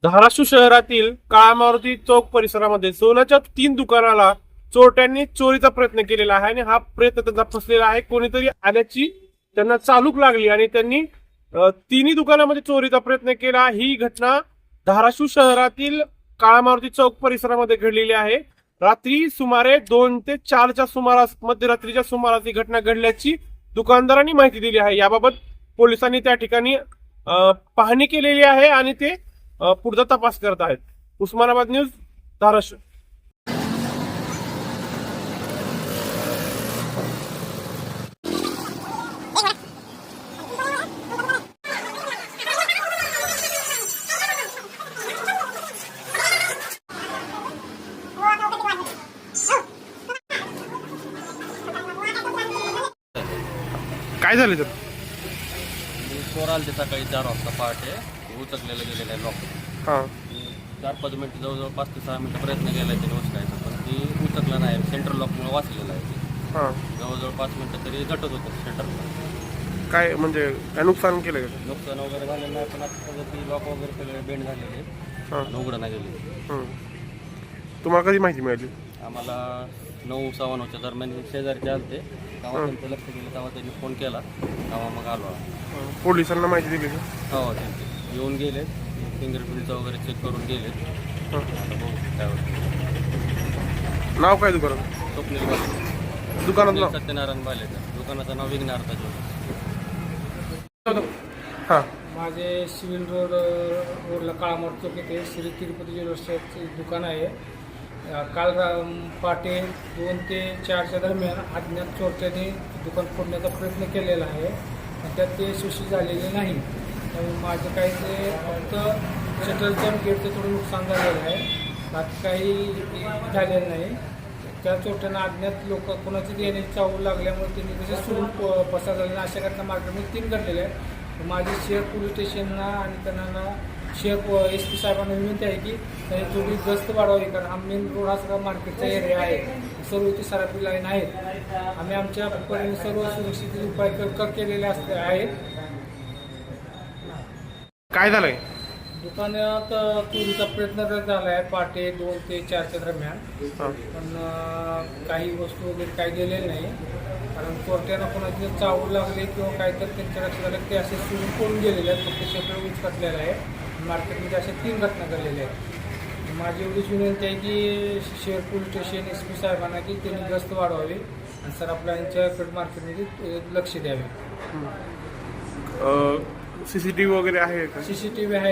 धाराशिव शहरातील काळा मारुती चौक परिसरामध्ये सोन्याच्या 3 दुकानाला चोरट्यांनी चोरीचा प्रयत्न केलेला आहे आणि हा प्रयत्न त्यांचा फसलेला आहे। कोणीतरी आल्याची त्यांना चालूक लागली आणि त्यांनी तिन्ही दुकानामध्ये चोरीचा प्रयत्न केला। ही घटना धाराशिव शहरातील काळा मारुती चौक परिसरामध्ये घडलेली आहे। रात्री सुमारे 2 ते 4च्या सुमारास मध्यरात्रीच्या सुमारास ही घटना घडल्याची दुकानदारांनी माहिती दिली आहे। याबाबत पोलिसांनी त्या ठिकाणी पाहणी केलेली आहे आणि ते पुढचा तपास करत आहेत। उस्मानाबाद न्यूज, धाराशिव। काय झालं तर? चोर आले सकाळी 4 वाजता पहाटे उचकलेलं गेलेलं आहे लॉक। हां, 4-5 मिनिटं जवळजवळ 5 ते 6 मिनिटं प्रयत्न केला आहे त्याने उचकायचा, पण ती उचकलं नाही। सेंट्रल लॉकमुळे वाचलेलं आहे ते। हां, जवळजवळ 5 मिनिटं तरी झटत होतं सेंटरला। काय म्हणजे काय नुकसान केलं का? नुकसान वगैरे झालेलं नाही, पण आता सगळं ती लॉक वगैरे सगळे बेंड झालेले आणि उघडं नाही गेले। तुम्हाला कधी माहिती मिळाली? आम्हाला 9-9:15च्या दरम्यान शेजारचे आलते, तेव्हा त्यांचं लक्ष गेलं, तेव्हा त्यांनी फोन केला, तेव्हा मग आलो। पोलिसांना माहिती दिली का? हो, त्यांचे येऊन गेले, फिंगरप्रिंटचं वगैरे चेक करून गेले। आता बघू काय होतं। नाव काय दुकानात? स्वप्नील बाले, दुकानात नाव? सत्यनारायण बालेचं दुकानाचं नाव विघ्नार्थ ज्वेलर्स। हां, माझे सिव्हिल रोडला काळामारुती चौक येथे श्री तिरुपती ज्वेलर्सचे दुकान आहे। काल पहाटे 2 ते 4च्या दरम्यान अज्ञात चोरट्यांनी दुकान फोडण्याचा प्रयत्न केलेला आहे, त्यात ते यशस्वी झालेले नाही। त्यामुळे माझं काही ते फक्त शटरचं गेटचं थोडं नुकसान झालेलं आहे, बाकी काही झालेलं नाही। त्या चोरट्यांना अज्ञात लोक कोणाची येण्याची चावू लागल्यामुळे त्यांनी तसे सुरू पसार झाले, अशा घटना मार्केटमध्ये 3 घडलेल्या आहेत। माझी शेअर पोलीस स्टेशनला आणि त्यांना शेअर SP साहेबांना विनंती आहे की त्यांनी थोडी गस्त वाढवावी, कारण हा मेन रोड हा सगळा मार्केटचा एरिया आहे, सर्व इथे सराफी लाईन आहेत। आम्ही आमच्या परीने सर्व सुरक्षित उपाय केलेले आहेत। काय झालंय? दुकानात चोरीचा प्रयत्न झाला आहे पहाटे 2 ते 4च्या दरम्यान, हां, पण काही वस्तू वगैरे काही गेलेले नाही, कारण चोरट्यांना कोणाची चावू लागले किंवा काहीतरी त्यांच्या लक्षात आलं ते असे सुरू पडून गेलेले आहेत। फक्त शटर उचकटलेलं आहे। मार्केटमध्ये अशा 3 घटना घडलेल्या आहेत। माझी एवढीच विनंती आहे की शेअर पोलीस स्टेशन SP साहेबांना की त्यांनी गस्त वाढवावी आणि सराफ लाईनच्या मार्केटमध्ये लक्ष द्यावे। CCTV वगैरे आहे का? CCTV आहे।